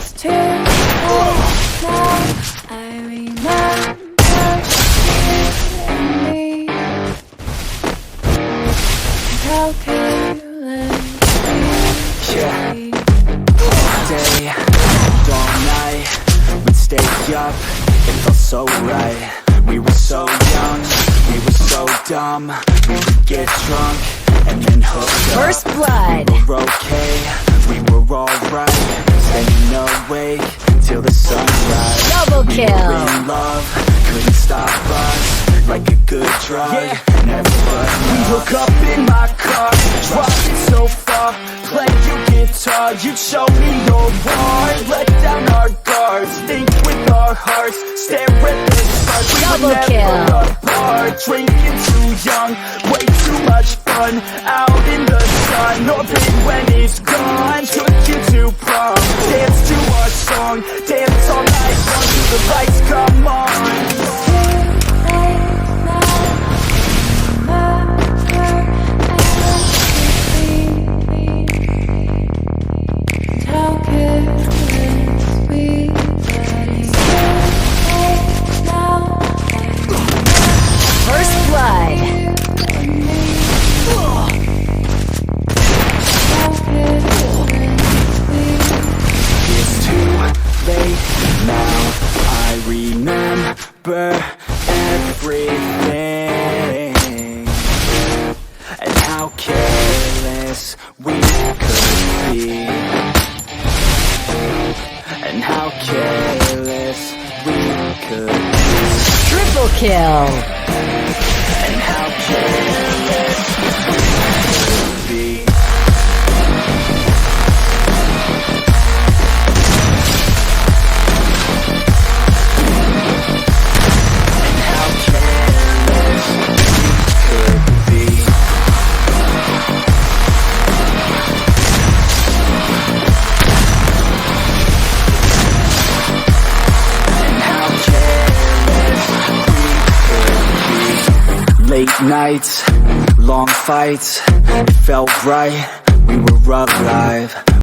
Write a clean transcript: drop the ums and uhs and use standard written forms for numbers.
It's too late now. I remember you and me. How careless we be. Day and all night, we'd stay up, it felt so right. We were so young, we were so dumb. We would get drunk and then hook up. First blood. We were okay, we were alright. Staying awake till the sunrise. Double We kill. were in love, couldn't stop us. Like a good drug, never was. We hook up in my car, driving so far. Play your guitar, you'd show me your heart. Let down our guards, think with our hearts. Stare at the stars, we Double were kill. never apart. Drinking too young, way too much fun. Out in the sun, no pain when it's gone. Took you to prom, dance to our song. Dance all night long till the lights come on. First blood. It's too late now. I remember everything and how careless we could be, and how careless we could be, Triple kill. and how careless we could be. Late nights, long fights, it felt right, we were alive.